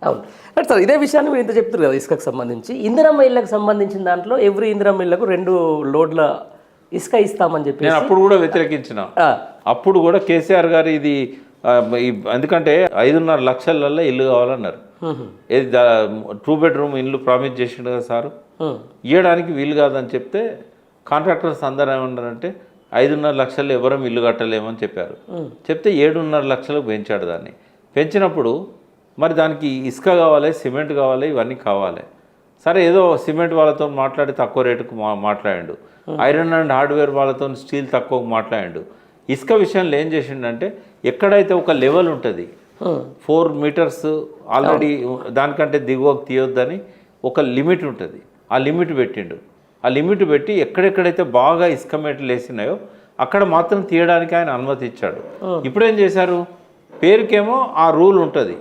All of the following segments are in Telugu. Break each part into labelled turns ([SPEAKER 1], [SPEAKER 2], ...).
[SPEAKER 1] అవును. రైట్ సార్, ఇదే విషయాన్ని మీరు ఇంత చెప్తారు కదా ఇసుకకు సంబంధించి. ఇందిరమ్మ ఇళ్ళకి సంబంధించిన దాంట్లో ఎవ్రీ ఇందిరమ్మ ఇళ్ళకు 2 లోడ్ల ఇసుక ఇస్తామని చెప్పి
[SPEAKER 2] నేను అప్పుడు కూడా వ్యతిరేకించిన. అప్పుడు కూడా కేసీఆర్ గారు ఇది ఎందుకంటే 5.5 లక్షలలో ఇల్లు కావాలన్నారు. ఏది 2 బెడ్రూమ్ ఇల్లు ప్రామిస్ చేసిండు కదా సారు, ఇవ్వడానికి వీలు కాదని చెప్తే కాంట్రాక్టర్స్ అందరూ ఏమన్నారంటే 5.5 లక్షలు ఎవరం ఇల్లు కట్టలేమని చెప్పారు. చెప్తే 7.5 లక్షలకు పెంచాడు దాన్ని. పెంచినప్పుడు మరి దానికి ఇసుక కావాలి, సిమెంట్ కావాలి, ఇవన్నీ కావాలి. సరే ఏదో సిమెంట్ వాళ్ళతో మాట్లాడి తక్కువ రేటుకు మాట్లాడాడు, ఐరన్ అండ్ హార్డ్వేర్ వాళ్ళతో స్టీల్ తక్కువ మాట్లాడాడు. ఇసుక విషయంలో ఏం చేసిండంటే ఎక్కడైతే ఒక లెవెల్ ఉంటుంది 4 మీటర్స్ ఆల్రెడీ దానికంటే దిగువకు తీయొద్దని ఒక లిమిట్ ఉంటుంది, ఆ లిమిట్ పెట్టిండు. ఆ లిమిట్ పెట్టి ఎక్కడెక్కడైతే బాగా ఇసుక మేటలు వేసినాయో అక్కడ మాత్రం తీయడానికి ఆయన అనుమతి ఇచ్చాడు. ఇప్పుడేం చేశారు, పేరుకేమో ఆ రూల్ ఉంటుంది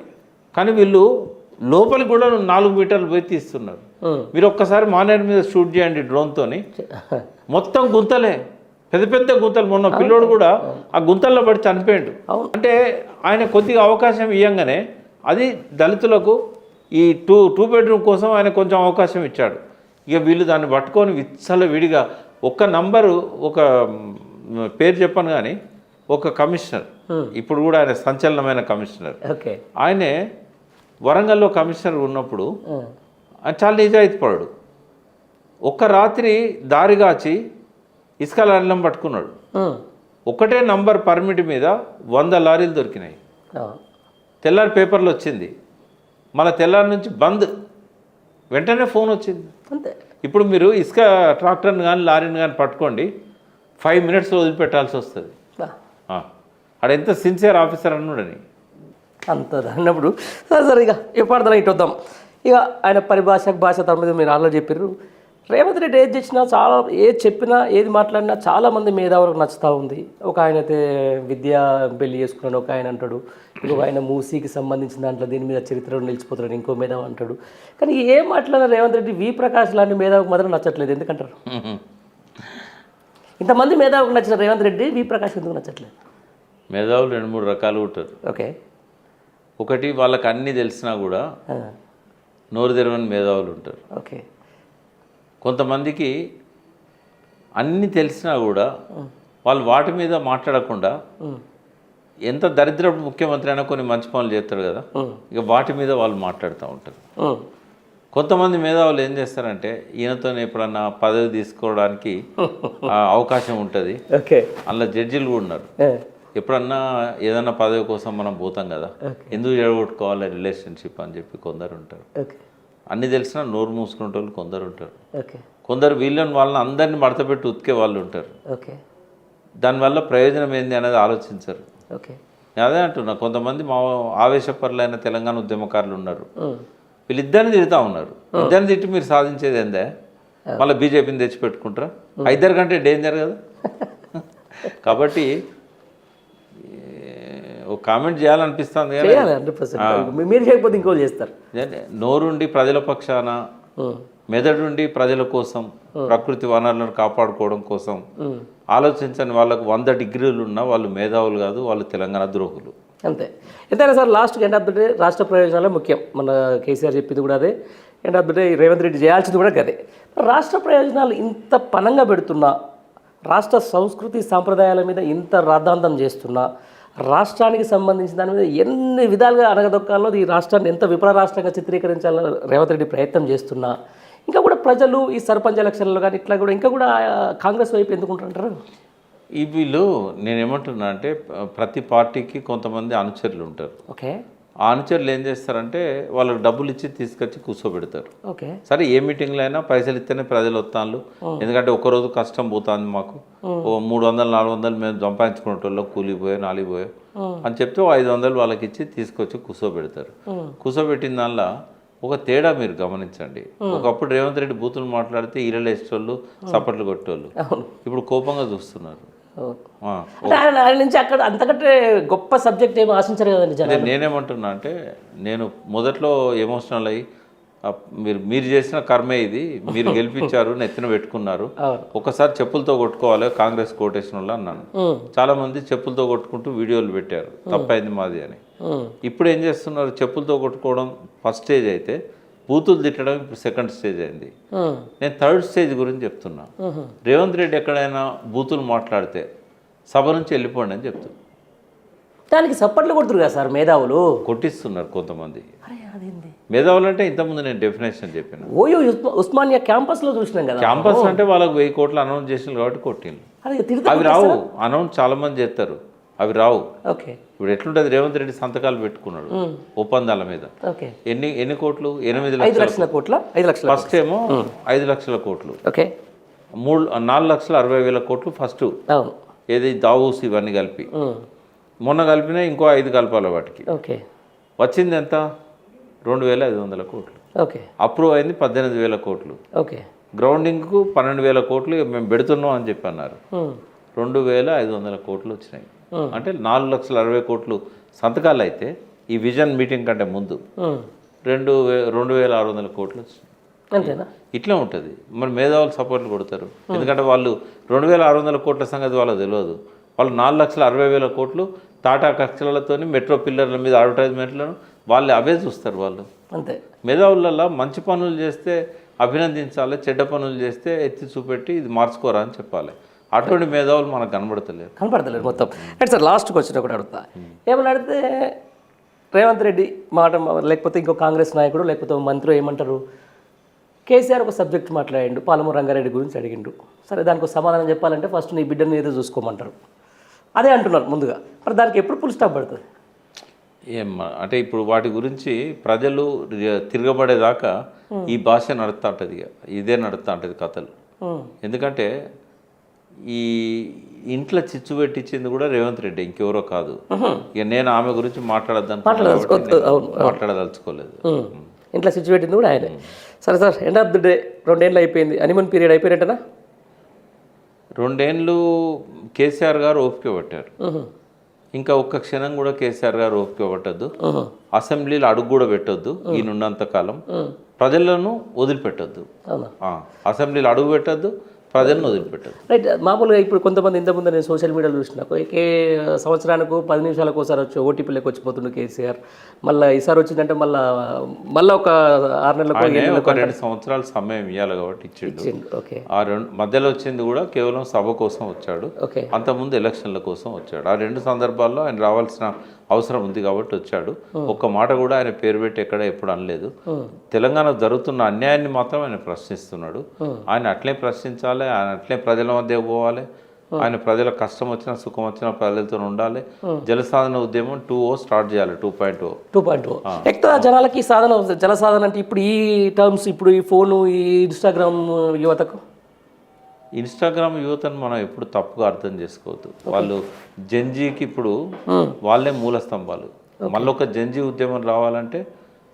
[SPEAKER 2] కానీ వీళ్ళు లోపలికి కూడా 4 మీటర్లు పోయి తీస్తున్నారు. మీరు ఒక్కసారి మానేరు మీద షూట్ చేయండి డ్రోన్తోని, మొత్తం గుంతలే, పెద్ద పెద్ద గుంతలు. మొన్న పిల్లోడు కూడా ఆ గుంతల్లో పడి చనిపోయాడు. అంటే ఆయన కొద్దిగా అవకాశం ఇవ్వగానే అది దళితులకు ఈ టూ బెడ్రూమ్ కోసం ఆయన కొంచెం అవకాశం ఇచ్చాడు. ఇక వీళ్ళు దాన్ని పట్టుకొని విడిగా ఒక్క నంబరు, ఒక పేరు చెప్పను కానీ ఒక కమిషనర్, ఇప్పుడు కూడా ఆయన సంచలనమైన కమిషనర్, ఆయనే వరంగల్లో కమిషనర్ ఉన్నప్పుడు ఆయన చాలా నిజాయితీపడు. ఒక్క రాత్రి దారిగాచి ఇసుక లారీలను పట్టుకున్నాడు. ఒకటే నంబర్ పర్మిట్ మీద 100 లారీలు దొరికినాయి. తెల్లారి పేపర్లు వచ్చింది, మళ్ళీ తెల్లారి నుంచి బంద్, వెంటనే ఫోన్ వచ్చింది. అంతే. ఇప్పుడు మీరు ఇసుక ట్రాక్టర్ని కానీ లారీని కానీ పట్టుకోండి, 5 మినిట్స్లో వదిలిపెట్టాల్సి వస్తుంది. అక్కడ ఎంత సిన్సియర్ ఆఫీసర్ అన్నాడని
[SPEAKER 1] అంత అన్నప్పుడు సరే ఇక ఎప్పటిదా ఇటు వద్దాం. ఇక ఆయన భాష తన మీద మీరు ఆల్రెడీ చెప్పారు. రేవంత్ రెడ్డి ఏది చేసినా, చాలా ఏది చెప్పినా, ఏది మాట్లాడినా చాలామంది మేధావులకు నచ్చుతూ ఉంది. ఒక ఆయన అయితే విద్య పెళ్లి చేసుకున్నాడు, ఒక ఆయన అంటాడు, ఇంకొక ఆయన మూసీకి సంబంధించిన దాంట్లో దీని మీద చరిత్రలో నిలిచిపోతున్నాడు, ఇంకో మేధావు అంటాడు. కానీ ఏం మాట్లాడినా రేవంత్ రెడ్డి వి ప్రకాష్ లాంటి మేధావుకు మాత్రం నచ్చట్లేదు. ఎందుకంటారు? ఇంతమంది మేధావులకు నచ్చిన రేవంత్ రెడ్డి వి ప్రకాష్ ఎందుకు నచ్చట్లేదు?
[SPEAKER 2] మేధావులు 2-3 రకాలు ఉంటారు.
[SPEAKER 1] ఓకే.
[SPEAKER 2] ఒకటి వాళ్ళకి అన్నీ తెలిసినా కూడా నోరు తెరవని మేధావులు ఉంటారు.
[SPEAKER 1] ఓకే.
[SPEAKER 2] కొంతమందికి అన్నీ తెలిసినా కూడా వాళ్ళు వాటి మీద మాట్లాడకుండా, ఎంత దరిద్రపు ముఖ్యమంత్రి అయినా కొన్ని మంచి పనులు చేస్తాడు కదా, ఇక వాటి మీద వాళ్ళు మాట్లాడుతూ ఉంటారు. కొంతమంది మేధావులు ఏం చేస్తారంటే ఈయనతో ఎప్పుడన్నా పదవి తీసుకోవడానికి అవకాశం ఉంటుంది. అందులో జడ్జిలు కూడా ఉన్నారు. ఎప్పుడన్నా ఏదన్నా పదవి కోసం మనం పోతాం కదా, ఎందుకు జడగొట్టుకోవాలి రిలేషన్షిప్ అని చెప్పి కొందరు ఉంటారు. అన్నీ తెలిసినా నోరు మూసుకునే వాళ్ళు కొందరు ఉంటారు. కొందరు వాళ్ళని అందరినీ మడతపెట్టి ఉతికే వాళ్ళు ఉంటారు. దానివల్ల ప్రయోజనం ఏంది అనేది ఆలోచించరు. అదే అంటున్నా, కొంతమంది మా ఆవేశపరులైన తెలంగాణ ఉద్యమకారులు ఉన్నారు, వీళ్ళిద్దరిని తిడుతూ ఉన్నారు. ఇద్దరిని తిట్టి మీరు సాధించేది ఏందే, మళ్ళీ బీజేపీని తెచ్చిపెట్టుకుంటారా? 5 కంటే డేంజర్ కదా. కాబట్టి ఒక కామెంట్ చేయాలనిపిస్తుంది కానీ
[SPEAKER 1] మీరు చేయకపోతే ఇంకో చేస్తారు.
[SPEAKER 2] నోరుండి ప్రజల పక్షాన, మెదడుండి ప్రజల కోసం, ప్రకృతి వనరులను కాపాడుకోవడం కోసం ఆలోచించని వాళ్ళకు 100 డిగ్రీలు ఉన్నా వాళ్ళు మేధావులు కాదు, వాళ్ళు తెలంగాణ ద్రోహులు.
[SPEAKER 1] అంతే. ఎంతైనా sir last end of the day రాష్ట్ర ప్రయోజనాలే ముఖ్యం. మన కేసీఆర్ చెప్పింది కూడా అదే, end of the day Revanth Reddy చేయాల్సింది కూడా అదే. రాష్ట్ర ప్రయోజనాలు ఇంత పనంగా పెడుతున్నా, రాష్ట్ర సంస్కృతి సాంప్రదాయాల మీద ఇంత రాద్ధాంతం చేస్తున్నా, రాష్ట్రానికి సంబంధించిన దాని మీద ఎన్ని విధాలుగా అనగదొక్కాలో, ఈ రాష్ట్రాన్ని ఎంత విఫల రాష్ట్రంగా చిత్రీకరించాలని రేవంత్ రెడ్డి ప్రయత్నం చేస్తున్నా, ఇంకా కూడా ప్రజలు ఈ సర్పంచ్ ఎలక్షన్లో కానీ ఇట్లా కూడా ఇంకా కూడా కాంగ్రెస్ వైపు ఎందుకుంటుంటారు?
[SPEAKER 2] ఈ వీళ్ళు నేనేమంటున్నా అంటే ప్రతి పార్టీకి కొంతమంది అనుచరులు ఉంటారు.
[SPEAKER 1] ఓకే.
[SPEAKER 2] ఆ అనుచరులు ఏం చేస్తారంటే వాళ్ళకి డబ్బులు ఇచ్చి తీసుకొచ్చి కూర్చోబెడతారు.
[SPEAKER 1] ఓకే.
[SPEAKER 2] సరే ఏ మీటింగ్లో అయినా పైసలు ఇస్తేనే ప్రజలు వస్తాను, ఎందుకంటే ఒకరోజు కష్టం పోతుంది మాకు, 300-400 మేము సంపాదించుకునేటోళ్ళు కూలిపోయా 4 పోయా అని చెప్తే 500 వాళ్ళకి ఇచ్చి తీసుకొచ్చి కూర్చోబెడతారు. కూర్చోబెట్టిన దానిలో ఒక తేడా మీరు గమనించండి. ఒకప్పుడు రేవంత్ రెడ్డి బూతులు మాట్లాడితే ఈరలు వేసేటోళ్ళు, సపట్లు కొట్టేవాళ్ళు, ఇప్పుడు కోపంగా చూస్తున్నారు.
[SPEAKER 1] నుంచి అక్కడ అంతకంటే గొప్ప సబ్జెక్ట్ ఏమో ఆశించారు కదండి.
[SPEAKER 2] నేనేమంటున్నా అంటే, నేను మొదట్లో ఎమోషనల్ అయ్యి మీరు చేసిన కర్మే ఇది, మీరు గెలిపించారు, నెత్తిన పెట్టుకున్నారు, ఒకసారి చెప్పులతో కొట్టుకోవాలి కాంగ్రెస్ కోటేషన్ వల్ల అన్నాను. చాలా మంది చెప్పులతో కొట్టుకుంటూ వీడియోలు పెట్టారు, తప్పైంది మాది అని. ఇప్పుడు ఏం చేస్తున్నారు, చెప్పులతో కొట్టుకోవడం ఫస్ట్ స్టేజ్ అయితే బూతులు తిట్టడం ఇప్పుడు సెకండ్ స్టేజ్ అయింది. నేను థర్డ్ స్టేజ్ గురించి చెప్తున్నా. రేవంత్ రెడ్డి ఎక్కడైనా బూతులు మాట్లాడితే సభ నుంచి వెళ్ళిపోండి అని చెప్తున్నా.
[SPEAKER 1] దానికి సప్పట్లు కొడుతురు కదా సార్ మేధావులు,
[SPEAKER 2] కొట్టిస్తున్నారు కొంతమంది.
[SPEAKER 1] అదేంది
[SPEAKER 2] మేధావులు అంటే ఇంతకుముందు నేను డెఫినేషన్ చెప్పాను.
[SPEAKER 1] ఓయో ఉస్మానియా క్యాంపస్లో చూసినాం కదా.
[SPEAKER 2] క్యాంపస్ అంటే వాళ్ళకి 1000 కోట్లు అనౌన్స్ చేసినారు కాబట్టి కొట్టిండ్రు. అవి రావు, అనౌన్స్ చాలా మంది చేస్తారు, అవి రావు.
[SPEAKER 1] ఓకే,
[SPEAKER 2] ఇప్పుడు ఎట్లుంటుంది, రేవంత్ రెడ్డి సంతకాలు పెట్టుకున్నాడు ఒప్పందాల మీద.
[SPEAKER 1] ఓకే,
[SPEAKER 2] ఎన్ని కోట్లు? 8
[SPEAKER 1] లక్షల కోట్ల. 5 లక్షల
[SPEAKER 2] ఫస్ట్ ఏమో 5 లక్షల కోట్లు.
[SPEAKER 1] ఓకే,
[SPEAKER 2] 4,60,000 కోట్లు ఫస్ట్.
[SPEAKER 1] అవును,
[SPEAKER 2] ఏది దావూస్ ఇవన్నీ కలిపి. మొన్న కలిపినా ఇంకో 5 కలపాలి వాటికి.
[SPEAKER 1] ఓకే,
[SPEAKER 2] వచ్చింది ఎంత? 2,500 కోట్లు.
[SPEAKER 1] ఓకే,
[SPEAKER 2] అప్రూవ్ అయింది 18,000 కోట్లు.
[SPEAKER 1] ఓకే,
[SPEAKER 2] గ్రౌండింగ్కు 12,000 కోట్లు మేము పెడుతున్నాం అని చెప్పి అన్నారు. 2,500 కోట్లు వచ్చినాయి. అంటే 4,60,000 కోట్లు సంతకాలు అయితే ఈ విజన్ మీటింగ్ కంటే ముందు 2,600 కోట్లు వచ్చినాయి.
[SPEAKER 1] అంతేనా?
[SPEAKER 2] ఇట్లా ఉంటుంది. మరి మేధావులు సపోర్ట్లు కొడతారు, ఎందుకంటే వాళ్ళు 2,600 కోట్ల సంగతి వాళ్ళకి తెలియదు. వాళ్ళు 4,60,000 కోట్లు టాటా కక్షలతో మెట్రో పిల్లర్ల మీద అడ్వర్టైజ్మెంట్లను వాళ్ళు అవే చూస్తారు. వాళ్ళు
[SPEAKER 1] అంతే.
[SPEAKER 2] మేధావులలో మంచి పనులు చేస్తే అభినందించాలి, చెడ్డ పనులు చేస్తే ఎత్తి చూపెట్టి ఇది మార్చుకోరా అని చెప్పాలి. అటువంటి మేధావులు మనకు కనబడతలేరు
[SPEAKER 1] మొత్తం. అంటే సార్ లాస్ట్కి వచ్చిన కూడా అడుగుతా, ఏమని అడిగితే రేవంత్ రెడ్డి మాట లేకపోతే ఇంకో కాంగ్రెస్ నాయకుడు లేకపోతే మంత్రి ఏమంటారు, కేసీఆర్ ఒక సబ్జెక్ట్ మాట్లాడిండు, పాలమూరు రంగారెడ్డి గురించి అడిగిండు. సరే, దానికి సమాధానం చెప్పాలంటే ఫస్ట్ నీ బిడ్డని ఏదో చూసుకోమంటారు, అదే అంటున్నారు ముందుగా. మరి దానికి ఎప్పుడు ఫుల్ స్టాప్ పడుతుంది?
[SPEAKER 2] అంటే ఇప్పుడు వాటి గురించి ప్రజలు తిరగబడేదాకా ఈ భాష నడుస్తూ ఉంటుంది, ఇదే నడుస్తూ ఉంటుంది కథలు. ఎందుకంటే ఈ ఇంట్లో చిచ్చు పెట్టించింది కూడా రేవంత్ రెడ్డి, ఇంకెవరో కాదు. ఇక నేను ఆమె గురించి మాట్లాడదలుచుకోలేదు.
[SPEAKER 1] ఇంట్లో చిచ్చు పెట్టింది కూడా ఆయనే. సరే sir, end of the day 2 ఏళ్ళు అయిపోయింది, హనీమూన్ పీరియడ్ అయిపోయినట్టనా?
[SPEAKER 2] 2 ఏళ్ళు కేసీఆర్ గారు ఓపిక పట్టారు. ఇంకా ఒక్క క్షణం కూడా కేసీఆర్ గారు ఓపిక పట్టద్దు, అసెంబ్లీలో అడుగు కూడా పెట్టొద్దు. ఈయనున్నంత కాలం ప్రజలను వదిలిపెట్టద్దు, అసెంబ్లీలో అడుగు పెట్టద్దు, ప్రజలను వదిలిపెట్టదు.
[SPEAKER 1] రైట్. మామూలుగా ఇప్పుడు కొంతమంది ఇంతకుముందు నేను సోషల్ మీడియాలో చూసిన సంవత్సరానికి 10 నిమిషాలకు ఒకసారి వచ్చి ఓటీపీలోకి వచ్చిపోతుండే కేసీఆర్. మళ్ళీ ఈసారి వచ్చిందంటే మళ్ళీ ఒక 6 నెలలకు
[SPEAKER 2] 2 సంవత్సరాలు సమయం ఇవ్వాలి కాబట్టి ఇచ్చిండు.
[SPEAKER 1] ఓకే.
[SPEAKER 2] ఆ మధ్యలో వచ్చింది కూడా కేవలం సభ కోసం వచ్చాడు,
[SPEAKER 1] ఓకే,
[SPEAKER 2] అంతకుముందు ఎలక్షన్ల కోసం వచ్చాడు. ఆ 2 సందర్భాల్లో ఆయన రావాల్సిన అవసరం ఉంది కాబట్టి వచ్చాడు. ఒక్క మాట కూడా ఆయన పేరు పెట్టి ఎక్కడ ఎప్పుడు అనలేదు. తెలంగాణ జరుగుతున్న అన్యాయాన్ని మాత్రం ఆయన ప్రశ్నిస్తున్నాడు. ఆయన అట్లే ప్రశ్నించాలి, ఆయన అట్లే ప్రజల మధ్య పోవాలి. ఆయన ప్రజల కష్టం వచ్చినా సుఖం వచ్చినా ప్రజలతో ఉండాలి. జలసాధన ఉద్యమం 2.0 స్టార్ట్ చేయాలి. 2.0
[SPEAKER 1] ఎక్కువ జనాలకి సాధన, జలసాధన అంటే ఇప్పుడు ఈ టర్మ్స్, ఇప్పుడు ఈ ఫోను, ఈ ఇన్స్టాగ్రామ్ యువతకు.
[SPEAKER 2] ఇన్స్టాగ్రామ్ యువతను మనం ఎప్పుడు తప్పుగా అర్థం చేసుకోవద్దు. వాళ్ళు జెన్జీకి ఇప్పుడు వాళ్ళే మూల స్తంభాలు. మళ్ళీ ఒక జెన్జీ ఉద్యమం రావాలంటే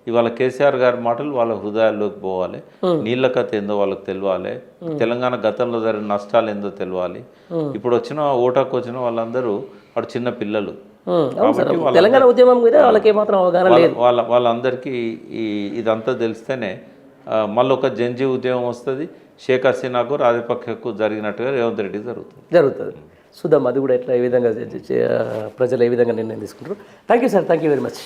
[SPEAKER 2] ఇవాళ కేసీఆర్ గారి మాటలు వాళ్ళ హృదయాల్లోకి పోవాలి. నీళ్ళ కథ ఏందో వాళ్ళకి తెలియాలి, తెలంగాణ గతంలో జరిగిన నష్టాలు ఏందో తెలియాలి. ఇప్పుడు ఓటాకు వచ్చిన వాళ్ళందరూ అటు చిన్న పిల్లలు కాబట్టి
[SPEAKER 1] తెలంగాణ ఉద్యమం మీద వాళ్ళకి ఏమాత్రం అవగాహన లేదు.
[SPEAKER 2] వాళ్ళందరికీ ఇదంతా తెలిస్తేనే మళ్ళీ ఒక జెన్జీ ఉద్యమం వస్తుంది. షేక్ హసీనాకు రాజపక్షకు జరిగినట్టుగా రేవంత్ రెడ్డికి జరుగుతుంది.
[SPEAKER 1] చూద్దాం అది కూడా ఎట్లా, ఏ విధంగా ప్రజలు ఏ విధంగా నిర్ణయం తీసుకుంటారు. Thank you sir, thank you very much.